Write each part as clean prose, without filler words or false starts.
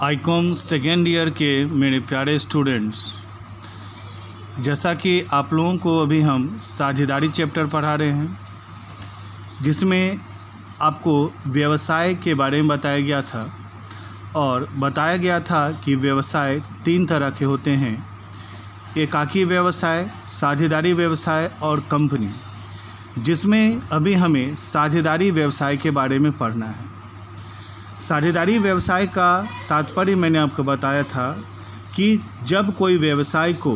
Icom second year के मेरे प्यारे स्टूडेंट्स, जैसा कि आप लोगों को अभी हम साझेदारी चैप्टर पढ़ा रहे हैं, जिसमें आपको व्यवसाय के बारे में बताया गया था और बताया गया था कि व्यवसाय 3 तरह के होते हैं। एकाकी व्यवसाय, साझेदारी व्यवसाय और कंपनी, जिसमें अभी हमें साझेदारी व्यवसाय के बारे में पढ़ना है। साझेदारी व्यवसाय का तात्पर्य मैंने आपको बताया था कि जब कोई व्यवसाय को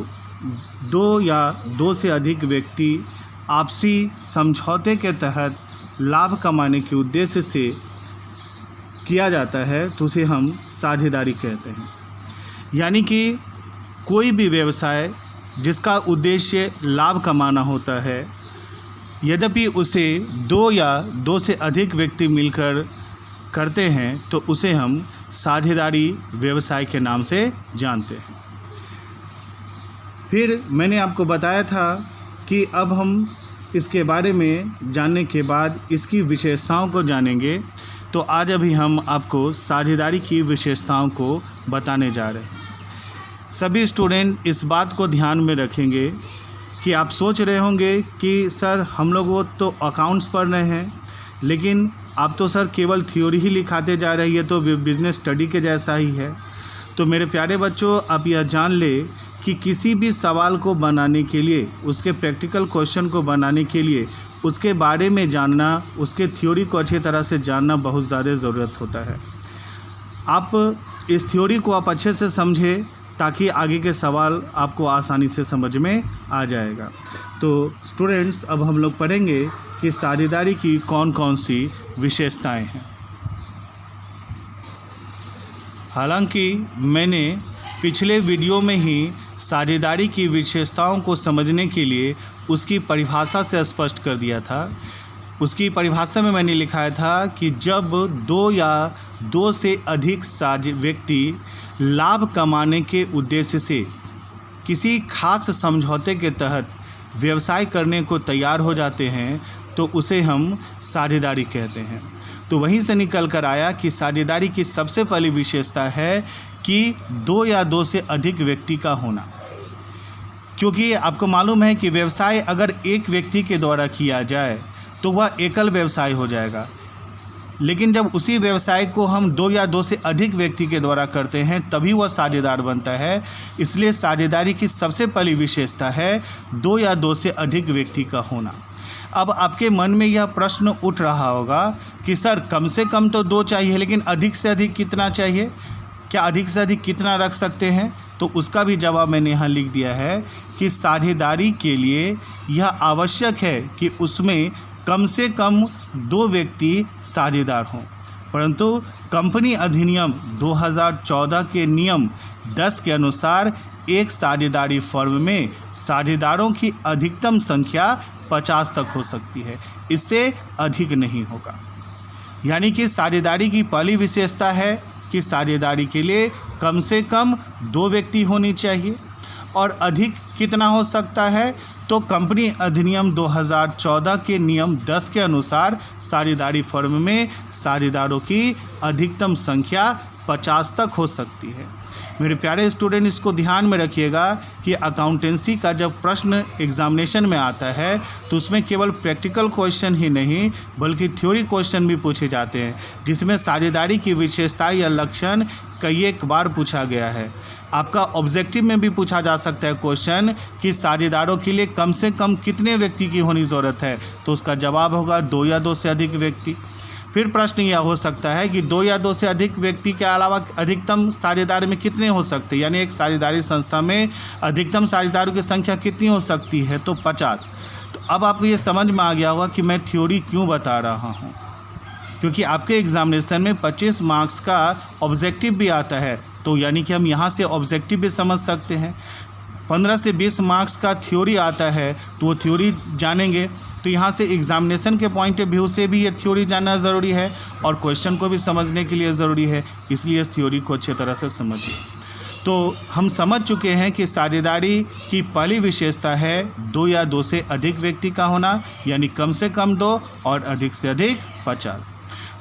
2 या 2 से अधिक व्यक्ति आपसी समझौते के तहत लाभ कमाने के उद्देश्य से किया जाता है तो उसे हम साझेदारी कहते हैं। यानी कि कोई भी व्यवसाय जिसका उद्देश्य लाभ कमाना होता है, यद्यपि उसे 2 या 2 से अधिक व्यक्ति मिलकर करते हैं तो उसे हम साझेदारी व्यवसाय के नाम से जानते हैं। फिर मैंने आपको बताया था कि अब हम इसके बारे में जानने के बाद इसकी विशेषताओं को जानेंगे। तो आज अभी हम आपको साझेदारी की विशेषताओं को बताने जा रहे हैं। सभी स्टूडेंट इस बात को ध्यान में रखेंगे कि आप सोच रहे होंगे कि सर हम लोग तो अकाउंट्स पढ़ रहे हैं, लेकिन आप तो सर केवल थ्योरी ही लिखाते जा रही है, तो बिज़नेस स्टडी के जैसा ही है। तो मेरे प्यारे बच्चों, आप यह जान ले कि किसी भी सवाल को बनाने के लिए, उसके प्रैक्टिकल क्वेश्चन को बनाने के लिए उसके बारे में जानना, उसके थ्योरी को अच्छी तरह से जानना बहुत ज़्यादा ज़रूरत होता है। आप इस थ्योरी को आप अच्छे से समझें ताकि आगे के सवाल आपको आसानी से समझ में आ जाएगा। तो स्टूडेंट्स, अब हम लोग पढ़ेंगे कि साझेदारी की कौन कौन सी विशेषताएं हैं। हालांकि मैंने पिछले वीडियो में ही साझेदारी की विशेषताओं को समझने के लिए उसकी परिभाषा से स्पष्ट कर दिया था। उसकी परिभाषा में मैंने लिखाया था कि जब 2 या 2 से अधिक व्यक्ति लाभ कमाने के उद्देश्य से किसी खास समझौते के तहत व्यवसाय करने को तैयार हो जाते हैं तो उसे हम साझेदारी कहते हैं। तो वहीं से निकल कर आया कि साझेदारी की सबसे पहली विशेषता है कि 2 या 2 से अधिक व्यक्ति का होना। क्योंकि आपको मालूम है कि व्यवसाय अगर एक व्यक्ति के द्वारा किया जाए तो वह एकल व्यवसाय हो जाएगा, लेकिन जब उसी व्यवसाय को हम 2 या 2 से अधिक व्यक्ति के द्वारा करते हैं तभी वह साझेदार बनता है। इसलिए साझेदारी की सबसे पहली विशेषता है 2 या 2 से अधिक व्यक्ति का होना। अब आपके मन में यह प्रश्न उठ रहा होगा कि सर कम से कम तो 2 चाहिए, लेकिन अधिक से अधिक कितना चाहिए? क्या अधिक से अधिक कितना रख सकते हैं? तो उसका भी जवाब मैंने यहाँ लिख दिया है कि साझेदारी के लिए यह आवश्यक है कि उसमें कम से कम 2 व्यक्ति साझेदार हों। परंतु कंपनी अधिनियम 2014 के नियम 10 के अनुसार एक साझेदारी फर्म में साझेदारों की अधिकतम संख्या 50 तक हो सकती है, इससे अधिक नहीं होगा। यानी कि साझेदारी की पहली विशेषता है कि साझेदारी के लिए कम से कम 2 व्यक्ति होनी चाहिए। और अधिक कितना हो सकता है? तो कंपनी अधिनियम 2014 के नियम 10 के अनुसार साझेदारी फर्म में साझेदारों की अधिकतम संख्या 50 तक हो सकती है। मेरे प्यारे स्टूडेंट, इसको ध्यान में रखिएगा कि अकाउंटेंसी का जब प्रश्न एग्जामिनेशन में आता है तो उसमें केवल प्रैक्टिकल क्वेश्चन ही नहीं बल्कि थ्योरी क्वेश्चन भी पूछे जाते हैं, जिसमें साझेदारी की विशेषता या लक्षण कई एक बार पूछा गया है। आपका ऑब्जेक्टिव में भी पूछा जा सकता है क्वेश्चन कि साझेदारों के लिए कम से कम कितने व्यक्ति की होनी ज़रूरत है, तो उसका जवाब होगा 2 या 2 से अधिक व्यक्ति। फिर प्रश्न यह हो सकता है कि 2 या 2 से अधिक व्यक्ति के अलावा अधिकतम साझेदार में कितने हो सकते हैं, यानी एक साझेदारी संस्था में अधिकतम साझेदारों की संख्या कितनी हो सकती है? तो 50। तो अब आपको ये समझ में आ गया होगा कि मैं थ्योरी क्यों बता रहा हूँ, क्योंकि आपके एग्जामिनेशन में 25 मार्क्स का ऑब्जेक्टिव भी आता है। तो यानी कि हम यहाँ से ऑब्जेक्टिव भी समझ सकते हैं। 15 से 20 मार्क्स का थ्योरी आता है तो वो थ्योरी जानेंगे, तो यहाँ से एग्जामिनेशन के पॉइंट ऑफ व्यू से भी ये थ्योरी जानना ज़रूरी है और क्वेश्चन को भी समझने के लिए ज़रूरी है। इसलिए इस थ्योरी को अच्छी तरह से समझिए। तो हम समझ चुके हैं कि साझेदारी की पहली विशेषता है 2 या 2 से अधिक व्यक्ति का होना, यानी कम से कम 2 और अधिक से अधिक 50।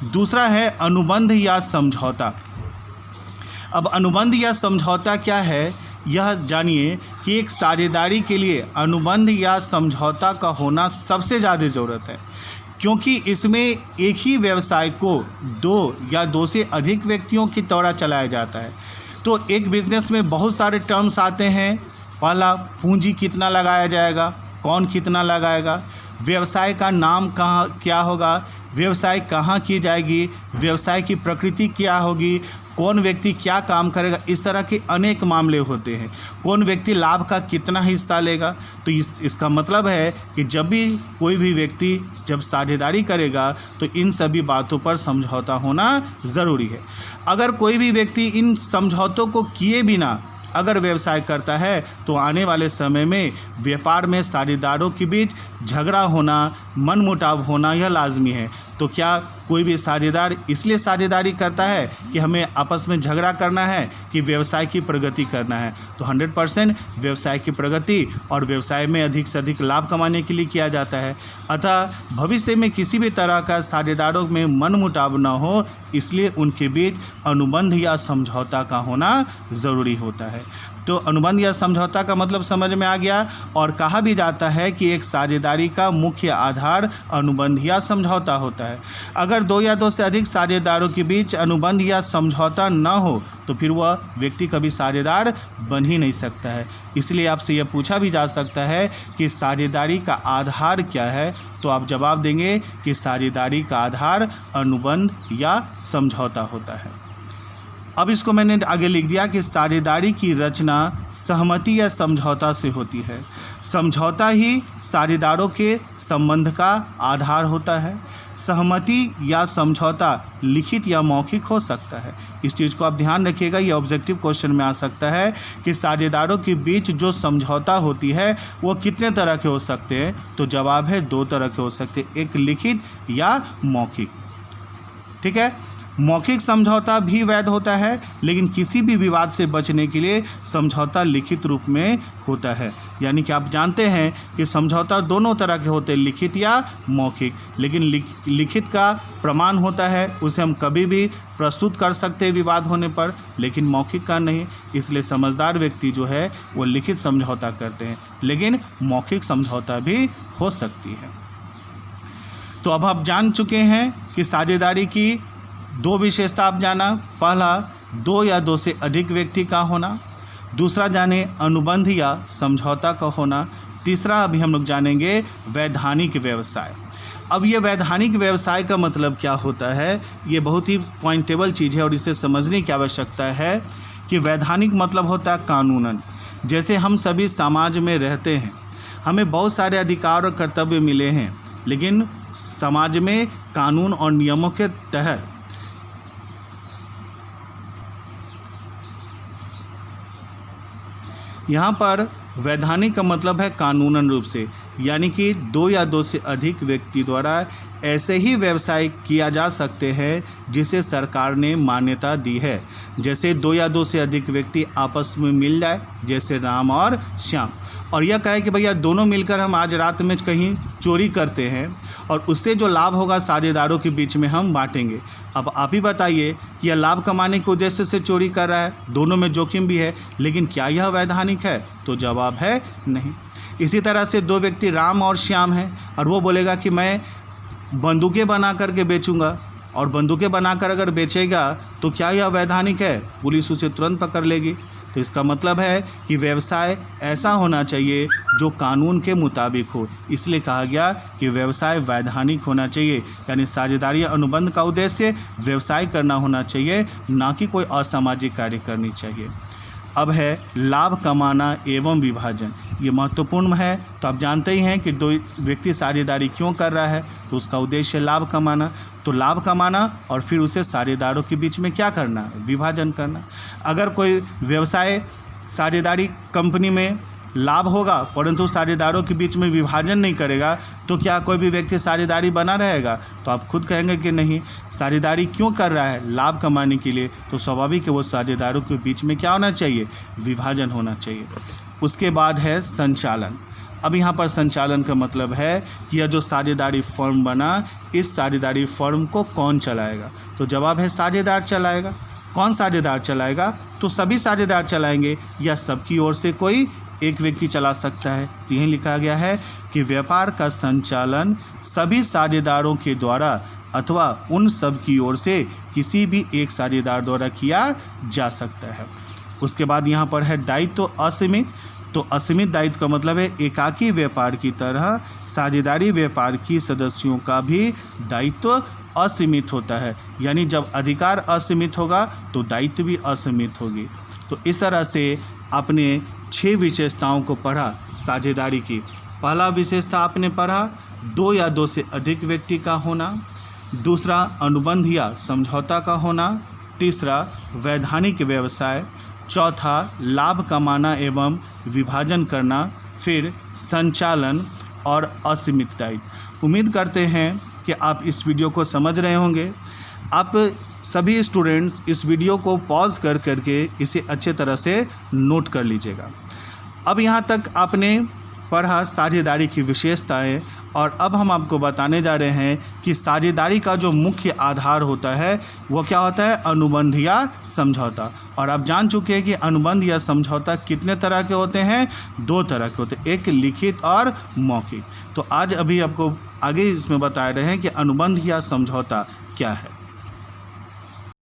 दूसरा है अनुबंध या समझौता। अब अनुबंध या समझौता क्या है, यह जानिए कि एक साझेदारी के लिए अनुबंध या समझौता का होना सबसे ज़्यादा ज़रूरत है, क्योंकि इसमें एक ही व्यवसाय को दो या दो से अधिक व्यक्तियों के द्वारा चलाया जाता है। तो एक बिजनेस में बहुत सारे टर्म्स आते हैं। पहला, पूंजी कितना लगाया जाएगा, कौन कितना लगाएगा, व्यवसाय का नाम कहाँ क्या होगा, व्यवसाय कहाँ की जाएगी, व्यवसाय की प्रकृति क्या होगी, कौन व्यक्ति क्या काम करेगा, इस तरह के अनेक मामले होते हैं। कौन व्यक्ति लाभ का कितना हिस्सा लेगा। तो इसका मतलब है कि जब भी कोई भी व्यक्ति जब साझेदारी करेगा तो इन सभी बातों पर समझौता होना ज़रूरी है। अगर कोई भी व्यक्ति इन समझौतों को किए बिना अगर व्यवसाय करता है तो आने वाले समय में व्यापार में साझेदारों के बीच झगड़ा होना, मनमुटाव होना यह लाजमी है। तो क्या कोई भी साझेदार इसलिए साझेदारी करता है कि हमें आपस में झगड़ा करना है कि व्यवसाय की प्रगति करना है? तो 100% व्यवसाय की प्रगति और व्यवसाय में अधिक से अधिक लाभ कमाने के लिए किया जाता है। अतः भविष्य में किसी भी तरह का साझेदारों में मनमुटाव न हो, इसलिए उनके बीच अनुबंध या समझौता का होना ज़रूरी होता है। तो अनुबंध या समझौता का मतलब समझ में आ गया। और कहा भी जाता है कि एक साझेदारी का मुख्य आधार अनुबंध या समझौता होता है। अगर दो या दो से अधिक साझेदारों के बीच अनुबंध या समझौता न हो तो फिर वह व्यक्ति कभी साझेदार बन ही नहीं सकता है। इसलिए आपसे यह पूछा भी जा सकता है कि साझेदारी का आधार क्या है, तो आप जवाब देंगे कि साझेदारी का आधार अनुबंध या समझौता होता है। अब इसको मैंने आगे लिख दिया कि साझेदारी की रचना सहमति या समझौता से होती है। समझौता ही साझेदारों के संबंध का आधार होता है। सहमति या समझौता लिखित या मौखिक हो सकता है। इस चीज़ को आप ध्यान रखिएगा, ये ऑब्जेक्टिव क्वेश्चन में आ सकता है कि साझेदारों के बीच जो समझौता होती है वो कितने तरह के हो सकते हैं। तो जवाब है 2 तरह के हो सकते हैं, एक लिखित या मौखिक। ठीक है, मौखिक समझौता भी वैध होता है, लेकिन किसी भी विवाद से बचने के लिए समझौता लिखित रूप में होता है। यानी कि आप जानते हैं कि समझौता दोनों तरह के होते हैं, लिखित या मौखिक। लेकिन लिखित का प्रमाण होता है, उसे हम कभी भी प्रस्तुत कर सकते हैं विवाद होने पर, लेकिन मौखिक का नहीं। इसलिए समझदार व्यक्ति जो है वो लिखित समझौता करते हैं, लेकिन मौखिक समझौता भी हो सकती है। तो अब आप जान चुके हैं कि साझेदारी की 2 विशेषता आप जाना। पहला, 2 या 2 से अधिक व्यक्ति का होना। दूसरा जाने अनुबंध या समझौता का होना। तीसरा अभी हम लोग जानेंगे वैधानिक व्यवसाय। अब ये वैधानिक व्यवसाय का मतलब क्या होता है, ये बहुत ही पॉइंटेबल चीज़ है और इसे समझने की आवश्यकता है कि वैधानिक मतलब होता है कानूनन। जैसे हम सभी समाज में रहते हैं, हमें बहुत सारे अधिकार और कर्तव्य मिले हैं, लेकिन समाज में कानून और नियमों के तहत यहाँ पर वैधानिक का मतलब है कानूनन रूप से, यानी कि 2 या 2 से अधिक व्यक्ति द्वारा ऐसे ही व्यवसाय किया जा सकते हैं जिसे सरकार ने मान्यता दी है। जैसे 2 या 2 से अधिक व्यक्ति आपस में मिल जाए, जैसे राम और श्याम, और यह कहे कि भैया दोनों मिलकर हम आज रात में कहीं चोरी करते हैं और उससे जो लाभ होगा साझेदारों के बीच में हम बांटेंगे। अब आप ही बताइए कि यह लाभ कमाने के उद्देश्य से चोरी कर रहा है, दोनों में जोखिम भी है, लेकिन क्या यह वैधानिक है? तो जवाब है नहीं। इसी तरह से 2 व्यक्ति राम और श्याम हैं और वो बोलेगा कि मैं बंदूकें बना करके बेचूंगा, और बंदूकें बनाकर अगर बेचेगा तो क्या यह वैधानिक है? पुलिस उसे तुरंत पकड़ लेगी। तो इसका मतलब है कि व्यवसाय ऐसा होना चाहिए जो कानून के मुताबिक हो। इसलिए कहा गया कि व्यवसाय वैधानिक होना चाहिए, यानी साझेदारी या अनुबंध का उद्देश्य व्यवसाय करना होना चाहिए, ना कि कोई असामाजिक कार्य करनी चाहिए। अब है लाभ कमाना एवं विभाजन। ये महत्वपूर्ण है। तो आप जानते ही हैं कि 2 व्यक्ति साझेदारी क्यों कर रहा है, तो उसका उद्देश्य लाभ कमाना। तो लाभ कमाना और फिर उसे साझेदारों के बीच में क्या करना, विभाजन करना। अगर कोई व्यवसाय साझेदारी कंपनी में लाभ होगा परंतु साझेदारों के बीच में विभाजन नहीं करेगा, तो क्या कोई भी व्यक्ति साझेदारी बना रहेगा? तो आप खुद कहेंगे कि नहीं। साझेदारी क्यों कर रहा है? लाभ कमाने के लिए। तो स्वाभाविक है वो साझेदारों के बीच में क्या होना चाहिए, विभाजन होना चाहिए। उसके बाद है संचालन। अब यहाँ पर संचालन का मतलब है कि यह जो साझेदारी फर्म बना, इस साझेदारी फर्म को कौन चलाएगा? तो जवाब है साझेदार चलाएगा। कौन साझेदार चलाएगा? तो सभी साझेदार चलाएंगे या सबकी ओर से कोई एक व्यक्ति चला सकता है। तो यही लिखा गया है कि व्यापार का संचालन सभी साझेदारों के द्वारा अथवा उन सब की ओर से किसी भी एक साझेदार द्वारा किया जा सकता है। उसके बाद यहाँ पर है दायित्व असीमित। तो असीमित दायित्व का मतलब है एकाकी व्यापार की तरह साझेदारी व्यापार की सदस्यों का भी दायित्व असीमित होता है, यानी जब अधिकार असीमित होगा तो दायित्व भी असीमित होगी। तो इस तरह से आपने 6 विशेषताओं को पढ़ा साझेदारी की। पहला विशेषता आपने पढ़ा 2 या 2 से अधिक व्यक्ति का होना, दूसरा अनुबंध या समझौता का होना, तीसरा वैधानिक व्यवसाय, चौथा लाभ कमाना एवं विभाजन करना, फिर संचालन और असीमित दायित्व। उम्मीद करते हैं कि आप इस वीडियो को समझ रहे होंगे। आप सभी स्टूडेंट्स इस वीडियो को पॉज कर करके इसे अच्छे तरह से नोट कर लीजिएगा। अब यहाँ तक आपने पढ़ा साझेदारी की विशेषताएं, और अब हम आपको बताने जा रहे हैं कि साझेदारी का जो मुख्य आधार होता है वो क्या होता है? अनुबंध या समझौता। और आप जान चुके हैं कि अनुबंध या समझौता कितने तरह के होते हैं? 2 तरह के होते हैं, एक लिखित और मौखिक। तो आज अभी आपको आगे इसमें बता रहे हैं कि अनुबंध या समझौता क्या है।